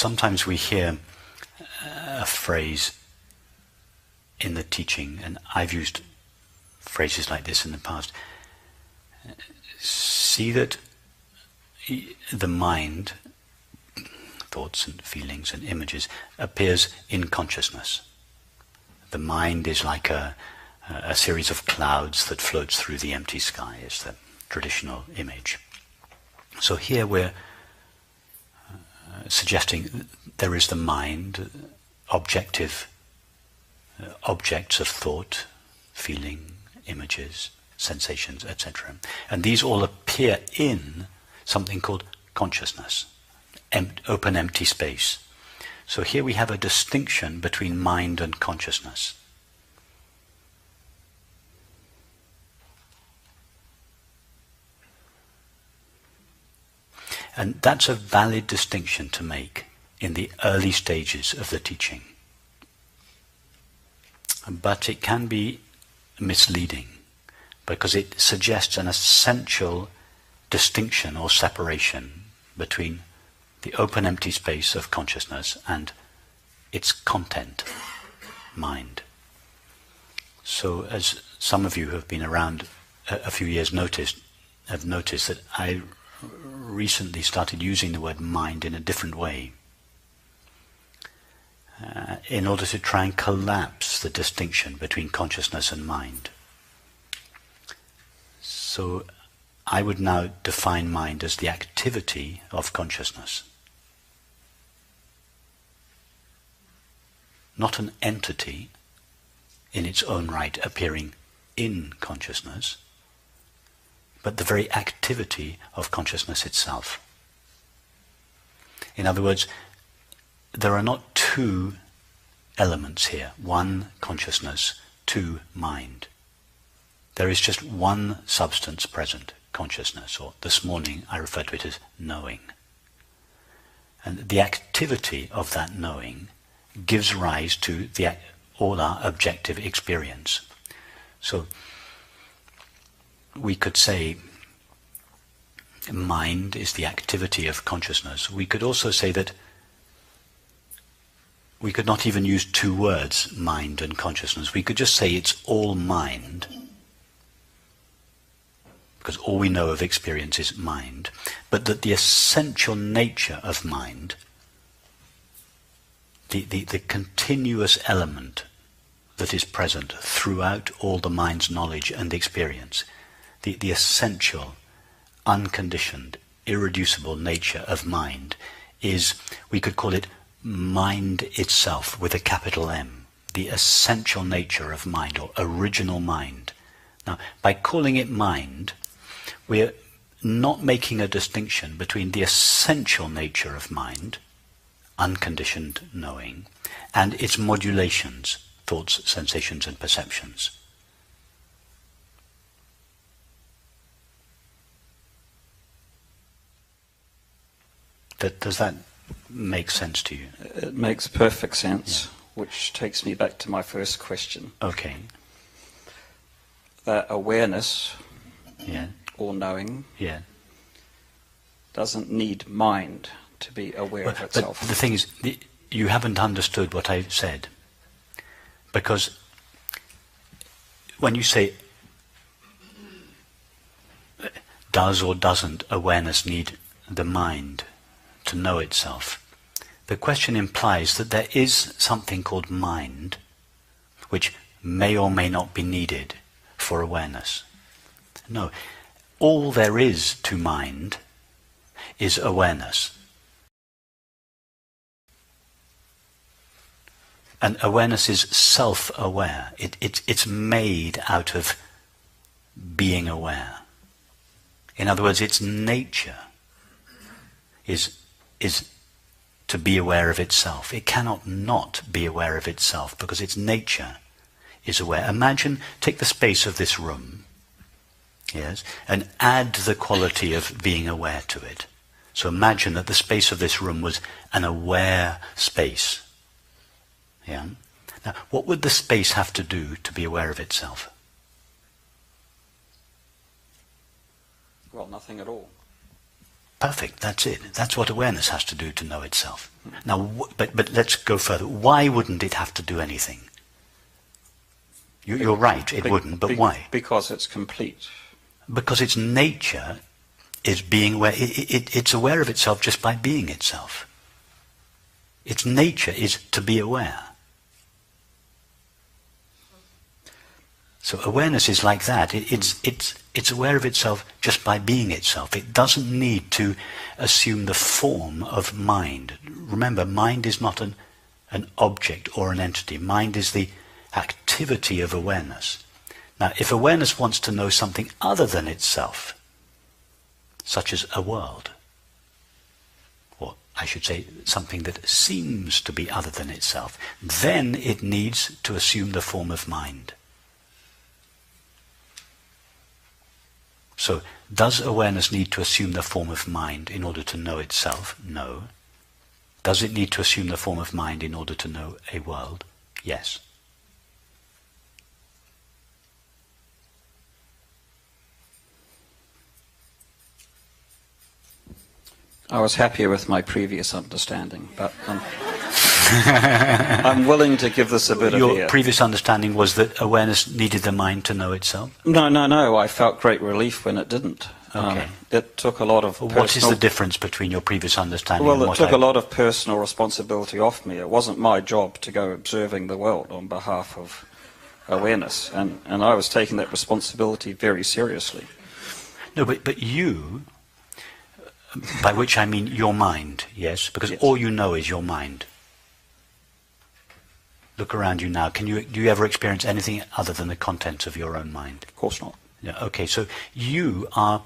sometimes we hear a phrase in the teaching, and I've used phrases like this in the past. See that the mind, thoughts and feelings and images, appears in consciousness. The mind is like a series of clouds that floats through the empty sky, is the traditional image. So here we're suggesting there is the mind, objective objects of thought, feeling, images, sensations, etc. And these all appear in something called consciousness, open empty space. So here we have a distinction between mind and consciousness. And that's a valid distinction to make in the early stages of the teaching. But it can be misleading because it suggests an essential distinction or separation between the open empty space of consciousness and its content, mind. So as some of you who have been around a few years have noticed that I recently started using the word mind in a different way in order to try and collapse the distinction between consciousness and mind. So I would now define mind as the activity of consciousness. Not an entity in its own right appearing in consciousness, but the very activity of consciousness itself. In other words, there are not two elements here. One, consciousness. Two, mind. There is just one substance present, consciousness, or this morning I refer to it as knowing. And the activity of that knowing gives rise to all our objective experience. So we could say mind is the activity of consciousness. We could also say that we could not even use two words, mind and consciousness. We could just say it's all mind, because all we know of experience is mind, but that the essential nature of mind, the continuous element that is present throughout all the mind's knowledge and experience, the essential, unconditioned, irreducible nature of mind is, we could call it mind itself with a capital M, the essential nature of mind, or original mind. Now, by calling it mind, we're not making a distinction between the essential nature of mind, unconditioned knowing, and its modulations, thoughts, sensations, and perceptions. Does that make sense to you? It makes perfect sense, which takes me back to my first question. Okay. That awareness, or knowing, doesn't need mind to be aware of itself. But the thing is, you haven't understood what I said. Because when you say, does or doesn't awareness need the mind to know itself, the question implies that there is something called mind which may or may not be needed for awareness. No, all there is to mind is awareness. And awareness is self-aware. It's made out of being aware. In other words, its nature is to be aware of itself. It cannot not be aware of itself because its nature is aware. Imagine, take the space of this room, and add the quality of being aware to it. So imagine that the space of this room was an aware space. Now, what would the space have to do to be aware of itself? Well, nothing at all. Perfect, that's it. That's what awareness has to do to know itself. Now, but let's go further. Why wouldn't it have to do anything? You're right, it wouldn't, but why? Because it's complete. Because its nature is being aware. It's aware of itself just by being itself. Its nature is to be aware. So awareness is like that. It's aware of itself just by being itself. It doesn't need to assume the form of mind. Remember, mind is not an object or an entity. Mind is the activity of awareness. Now, if awareness wants to know something other than itself, such as a world, or I should say something that seems to be other than itself, then it needs to assume the form of mind. So, does awareness need to assume the form of mind in order to know itself? No. Does it need to assume the form of mind in order to know a world? Yes. I was happier with my previous understanding, but I'm willing to give this a bit of Your air. previous understanding was that awareness needed the mind to know itself? No. I felt great relief when it didn't. Okay. It took a lot of What is the difference between your previous understanding Well, and it what took a lot of personal responsibility off me. It wasn't my job to go observing the world on behalf of awareness, and I was taking that responsibility very seriously. No, but you, by which I mean your mind, yes? Because Yes. all you know is your mind. Look around you now. Do you ever experience anything other than the contents of your own mind? Of course not. Yeah, okay, so you are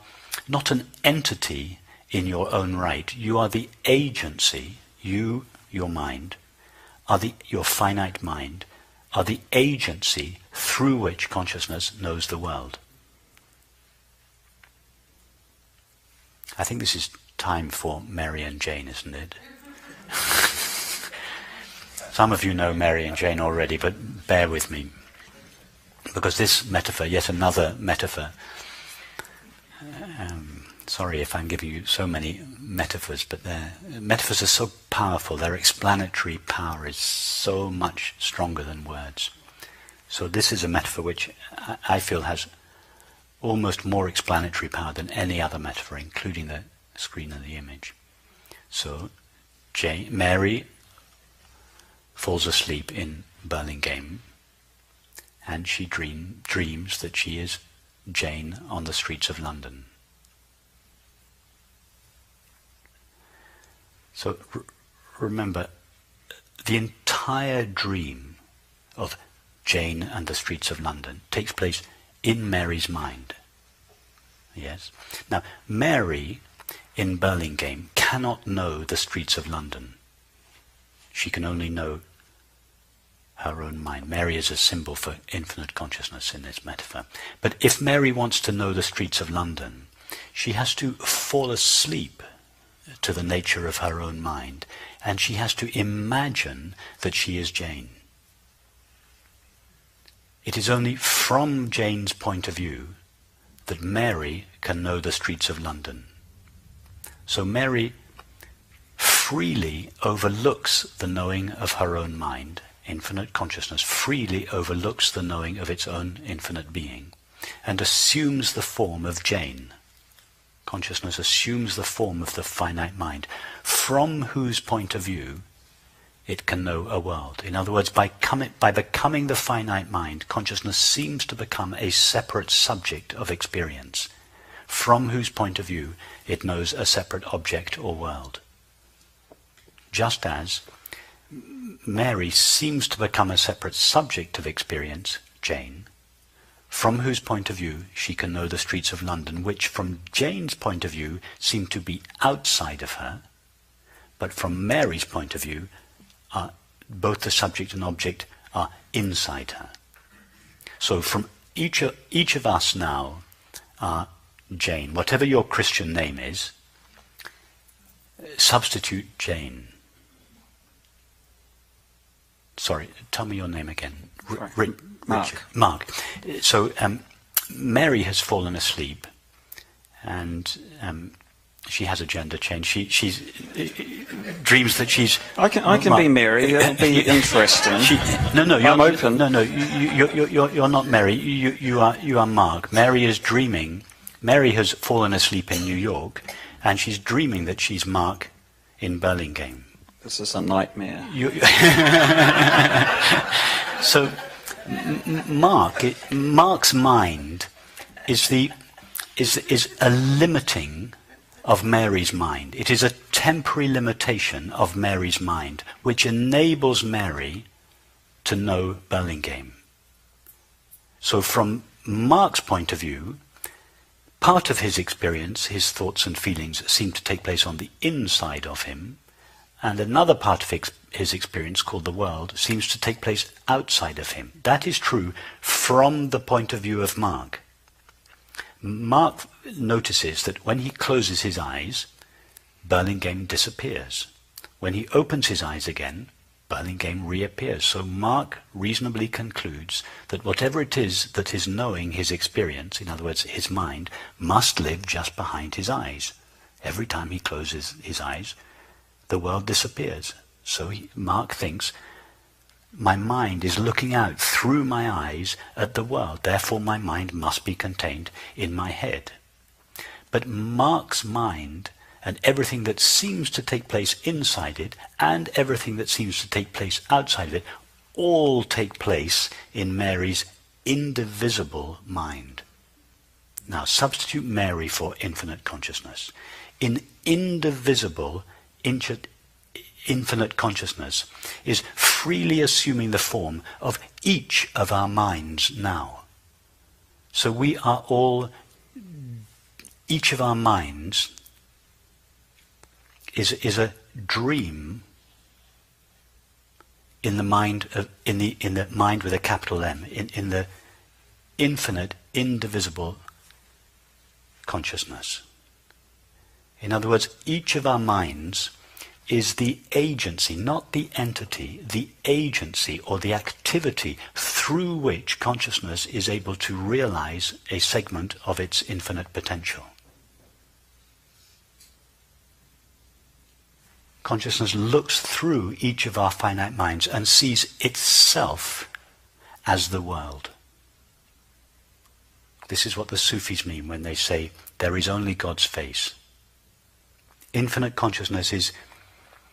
not an entity in your own right. You are the agency. You, your mind, your finite mind, are the agency through which consciousness knows the world. I think this is time for Mary and Jane, isn't it? Some of you know Mary and Jane already, but bear with me. Because this metaphor, yet another metaphor, sorry if I'm giving you so many metaphors, but metaphors are so powerful, their explanatory power is so much stronger than words. So this is a metaphor which I feel has almost more explanatory power than any other metaphor, including the screen and the image. So Mary falls asleep in Burlingame, and she dreams that she is Jane on the streets of London. So remember, the entire dream of Jane and the streets of London takes place in Mary's mind. Yes? Now, Mary in Burlingame cannot know the streets of London. She can only know her own mind. Mary is a symbol for infinite consciousness in this metaphor. But if Mary wants to know the streets of London, she has to fall asleep to the nature of her own mind, and she has to imagine that she is Jane. It is only from Jane's point of view that Mary can know the streets of London. So Mary freely overlooks the knowing of her own mind. Infinite consciousness freely overlooks the knowing of its own infinite being and assumes the form of Jane. Consciousness assumes the form of the finite mind, from whose point of view it can know a world. In other words, by becoming the finite mind, consciousness seems to become a separate subject of experience, from whose point of view it knows a separate object or world. Just as Mary seems to become a separate subject of experience, Jane, from whose point of view she can know the streets of London, which from Jane's point of view seem to be outside of her, but from Mary's point of view, both the subject and object are inside her. So from each of us now are Jane. Whatever your Christian name is, substitute Jane. Sorry, tell me your name again. Mark. Mark. So Mary has fallen asleep, and She has a gender change. She's dreams that she's. I can be Mary. It'll be interesting. I'm open. No, you're not Mary. You are Mark. Mary is dreaming. Mary has fallen asleep in New York, and she's dreaming that she's Mark in Burlingame. This is a nightmare. So, Mark's mind is a limiting of Mary's mind. It is a temporary limitation of Mary's mind, which enables Mary to know Burlingame. So from Mark's point of view, part of his experience, his thoughts and feelings, seem to take place on the inside of him, and another part of his experience, called the world, seems to take place outside of him. That is true from the point of view of Mark. Mark notices that when he closes his eyes, Burlingame disappears. When he opens his eyes again, Burlingame reappears. So Mark reasonably concludes that whatever it is that is knowing his experience, in other words, his mind, must live just behind his eyes. Every time he closes his eyes, the world disappears. So Mark thinks, my mind is looking out through my eyes at the world. Therefore my mind must be contained in my head. But Mark's mind, and everything that seems to take place inside it, and everything that seems to take place outside of it, all take place in Mary's indivisible mind. Now substitute Mary for infinite consciousness. In indivisible, infinite consciousness is freely assuming the form of each of our minds now. So we are all, each of our minds is a dream in the mind of, in the mind with a capital M, in the infinite, indivisible consciousness. In other words, each of our minds is the agency, not the entity, the agency or the activity through which consciousness is able to realize a segment of its infinite potential. Consciousness looks through each of our finite minds and sees itself as the world. This is what the Sufis mean when they say there is only God's face. Infinite consciousness is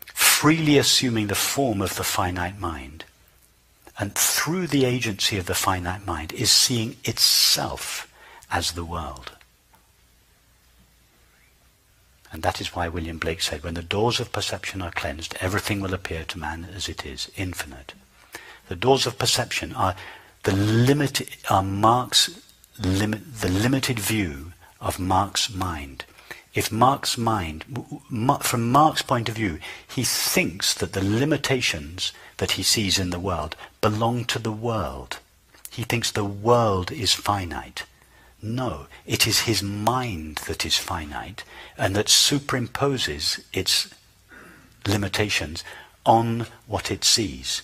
freely assuming the form of the finite mind, and through the agency of the finite mind is seeing itself as the world. And that is why William Blake said, when the doors of perception are cleansed, everything will appear to man as it is, infinite. The doors of perception are the limited view of Mark's mind. If Mark's mind, from Mark's point of view, he thinks that the limitations that he sees in the world belong to the world. He thinks the world is finite. No, it is his mind that is finite and that superimposes its limitations on what it sees.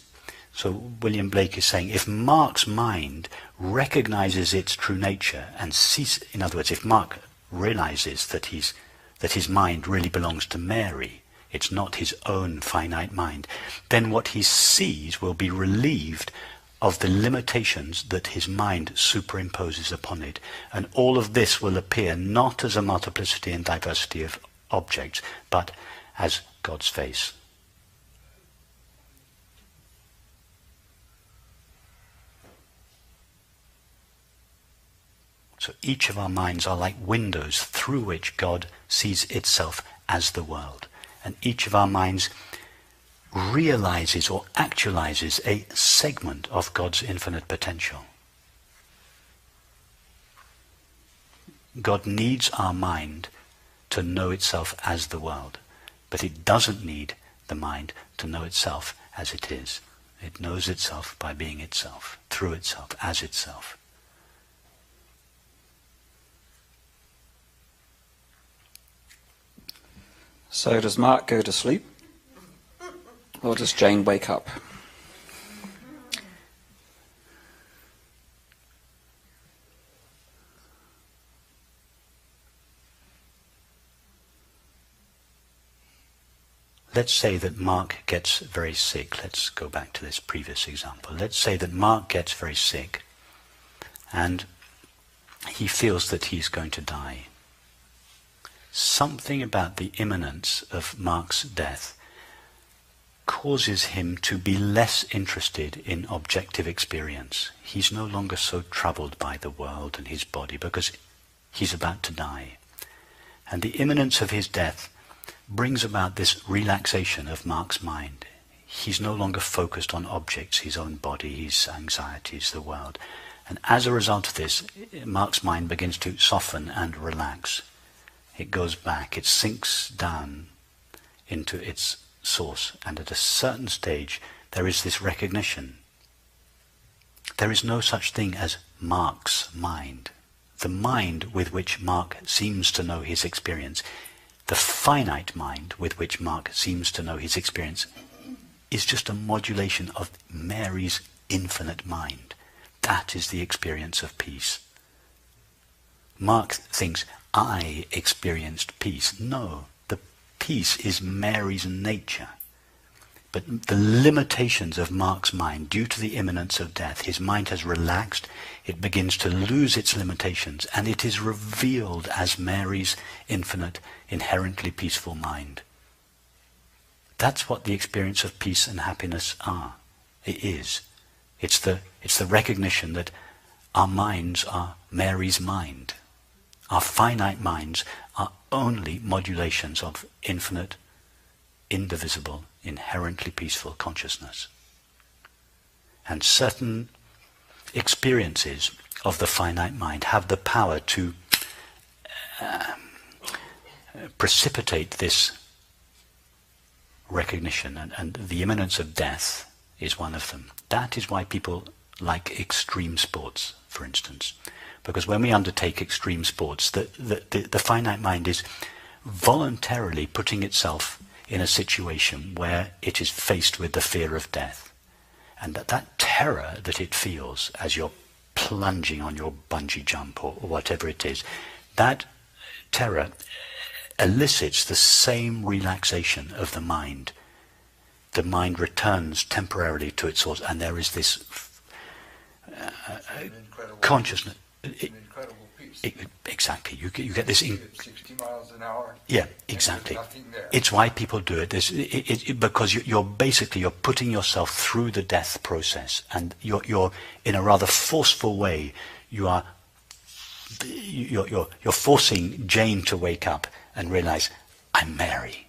So William Blake is saying, if Mark's mind recognizes its true nature and sees, in other words, if Mark realizes that his mind really belongs to Mary, it's not his own finite mind, then what he sees will be relieved of the limitations that his mind superimposes upon it. And all of this will appear not as a multiplicity and diversity of objects, but as God's face. So each of our minds are like windows through which God sees itself as the world. And each of our minds realizes or actualizes a segment of God's infinite potential. God needs our mind to know itself as the world, but it doesn't need the mind to know itself as it is. It knows itself by being itself, through itself, as itself. So does Mark go to sleep? Or does Jane wake up? let's say that Mark gets very sick. Let's go back to this previous example. Let's say that Mark gets very sick and he feels that he's going to die. Something about the imminence of Mark's death causes him to be less interested in objective experience. He's no longer so troubled by the world and his body because he's about to die. And the imminence of his death brings about this relaxation of Mark's mind. He's no longer focused on objects, his own body, his anxieties, the world. And as a result of this, Mark's mind begins to soften and relax. It goes back, it sinks down into its source. And at a certain stage, there is this recognition. There is no such thing as Mark's mind. The mind with which Mark seems to know his experience, the finite mind with which Mark seems to know his experience, is just a modulation of Mary's infinite mind. That is the experience of peace. Mark thinks, I experienced peace. No, the peace is Mary's nature. But the limitations of Mark's mind, due to the imminence of death, his mind has relaxed, it begins to lose its limitations, and it is revealed as Mary's infinite, inherently peaceful mind. That's what the experience of peace and happiness are. It is. It's the recognition that our minds are Mary's mind. Our finite minds are only modulations of infinite, indivisible, inherently peaceful consciousness. And certain experiences of the finite mind have the power to precipitate this recognition, and the imminence of death is one of them. That is why people like extreme sports, for instance. Because when we undertake extreme sports, the finite mind is voluntarily putting itself in a situation where it is faced with the fear of death. And that terror that it feels as you're plunging on your bungee jump or whatever it is, that terror elicits the same relaxation of the mind. The mind returns temporarily to its source, and there is this consciousness. Incredible peace. Exactly. You get this. 60 miles an hour. Yeah, exactly. Nothing there. It's why people do it. Because you're putting yourself through the death process, and you're in a rather forceful way. You're forcing Jane to wake up and realize, I'm Mary.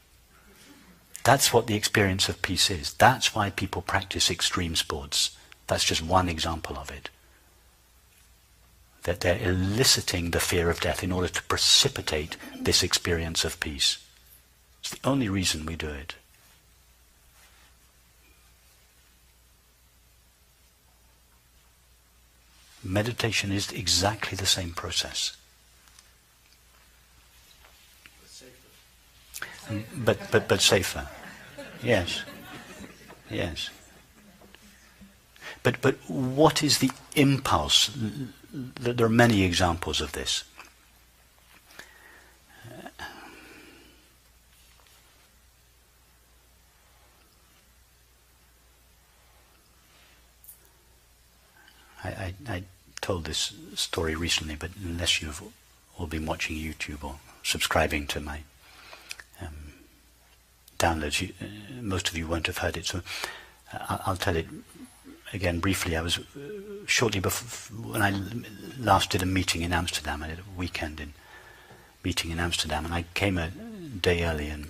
That's what the experience of peace is. That's why people practice extreme sports. That's just one example of it. That they're eliciting the fear of death in order to precipitate this experience of peace. It's the only reason we do it. Meditation is exactly the same process. But safer. Yes. Yes. But what is the impulse? There are many examples of this. I told this story recently, but unless you've all been watching YouTube or subscribing to my downloads, most of you won't have heard it, so I'll tell it again briefly. I was shortly before, when I last did a meeting in Amsterdam, I did a weekend meeting in Amsterdam, and I came a day early and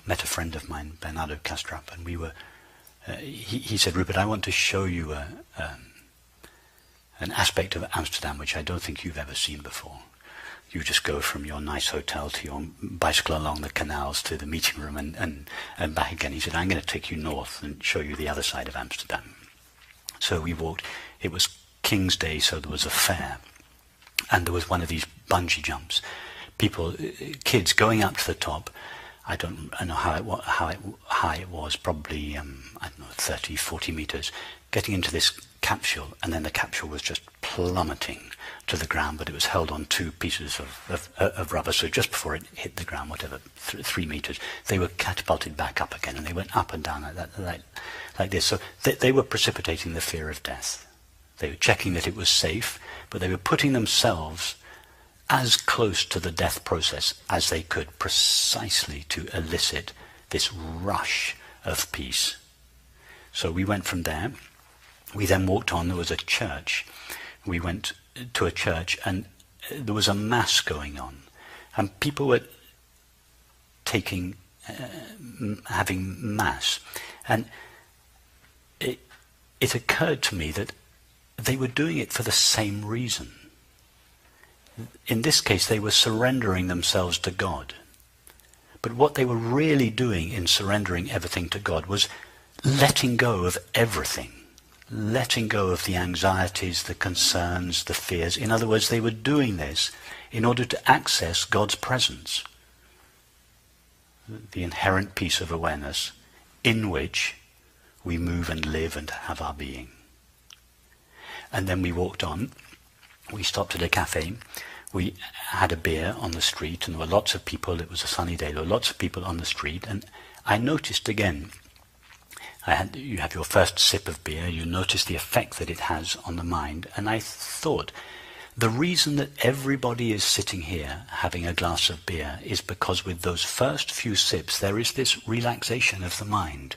met a friend of mine, Bernardo Kastrup, and we were, he said, Rupert, I want to show you an aspect of Amsterdam which I don't think you've ever seen before. You just go from your nice hotel to your bicycle along the canals to the meeting room and back again. He said, I'm going to take you north and show you the other side of Amsterdam. So we walked. It was King's Day, so there was a fair. And there was one of these bungee jumps. People, kids going up to the top. I don't know how high it was, probably, I don't know, 30, 40 meters. Getting into this capsule, and then the capsule was just plummeting to the ground, but it was held on two pieces of rubber, so just before it hit the ground, whatever, 3 meters, they were catapulted back up again, and they went up and down like that, like this. So they were precipitating the fear of death. They were checking that it was safe, but they were putting themselves as close to the death process as they could, precisely to elicit this rush of peace. So we went from there. We then walked on. There was a church. We went to a church, and there was a mass going on, and people were having mass, and it occurred to me that they were doing it for the same reason. In this case, they were surrendering themselves to God. But what they were really doing in surrendering everything to God was letting go of everything. Letting go of the anxieties, the concerns, the fears. In other words, they were doing this in order to access God's presence. The inherent peace of awareness in which we move and live and have our being. And then we walked on. We stopped at a cafe. We had a beer on the street, and there were lots of people. It was a sunny day. There were lots of people on the street, and I noticed again, you have your first sip of beer, you notice the effect that it has on the mind, and I thought, the reason that everybody is sitting here having a glass of beer is because with those first few sips there is this relaxation of the mind.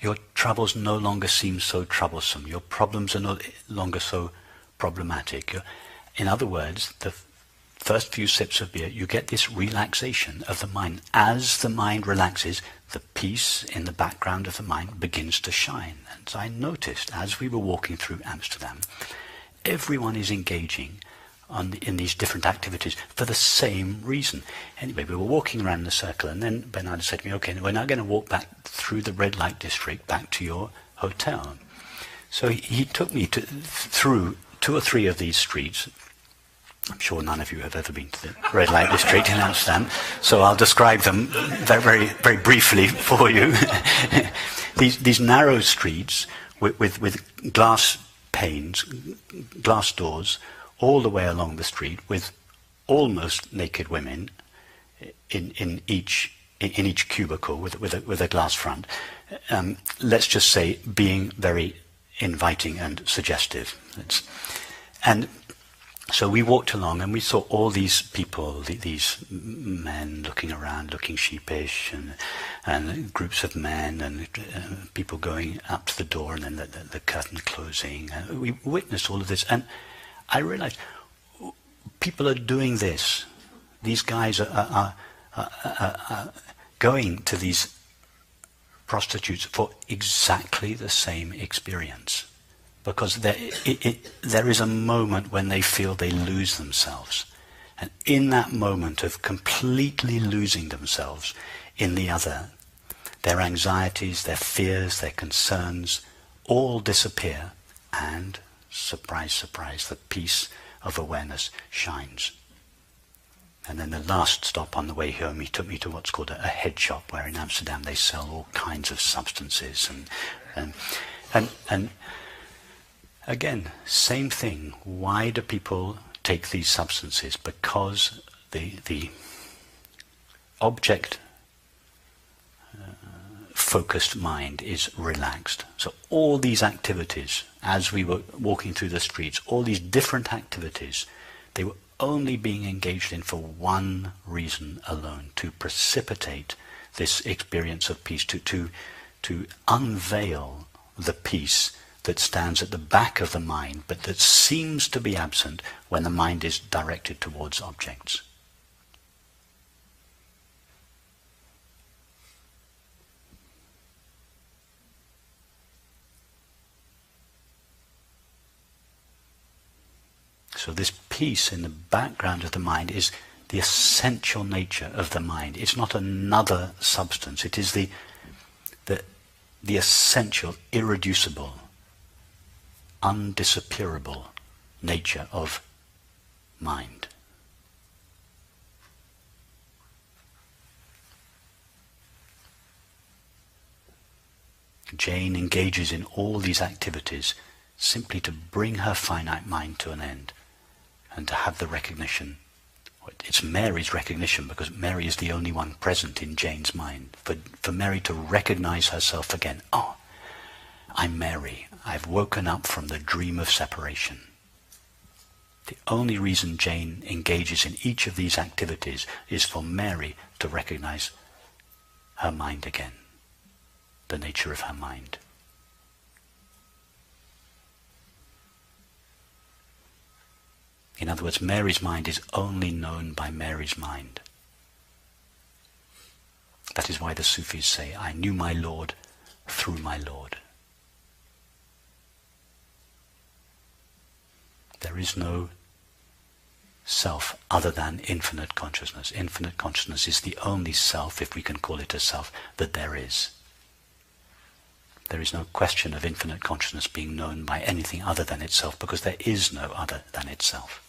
Your troubles no longer seem so troublesome. Your problems are no longer so problematic. In other words, the first few sips of beer, you get this relaxation of the mind. As the mind relaxes, the peace in the background of the mind begins to shine. And so I noticed, as we were walking through Amsterdam, everyone is engaging in these different activities for the same reason. Anyway, we were walking around the circle, and then Bernardo said to me, okay, we're now going to walk back through the red light district back to your hotel. So he took me through 2 or 3 of these streets. I'm sure none of you have ever been to the red light district in Amsterdam, so I'll describe them very, very, very briefly for you. These narrow streets with glass panes, glass doors, all the way along the street, with almost naked women in each cubicle with a glass front. Let's just say being very inviting and suggestive. And so we walked along, and we saw all these people, these men looking around, looking sheepish, and groups of men, and people going up to the door, and then the curtain closing. And we witnessed all of this, and I realized people are doing this. These guys are going to these prostitutes for exactly the same experience. Because there is a moment when they feel they lose themselves. And in that moment of completely losing themselves in the other, their anxieties, their fears, their concerns all disappear, and, surprise, surprise, the peace of awareness shines. And then the last stop on the way home, he took me to what's called a head shop, where in Amsterdam they sell all kinds of substances. And again, same thing. Why do people take these substances? Because the object focused mind is relaxed. So all these activities, as we were walking through the streets, all these different activities, they were only being engaged in for one reason alone: to precipitate this experience of peace, to unveil the peace that stands at the back of the mind, but that seems to be absent when the mind is directed towards objects. So this peace in the background of the mind is the essential nature of the mind. It's not another substance. It is the essential, irreducible, undisappearable nature of mind. Jane engages in all these activities simply to bring her finite mind to an end and to have the recognition. It's Mary's recognition, because Mary is the only one present in Jane's mind. For Mary to recognize herself again. Oh, I'm Mary. I've woken up from the dream of separation. The only reason Jane engages in each of these activities is for Mary to recognize her mind again, the nature of her mind. In other words, Mary's mind is only known by Mary's mind. That is why the Sufis say, I knew my Lord through my Lord. There is no self other than infinite consciousness. Infinite consciousness is the only self, if we can call it a self, that there is. There is no question of infinite consciousness being known by anything other than itself, because there is no other than itself.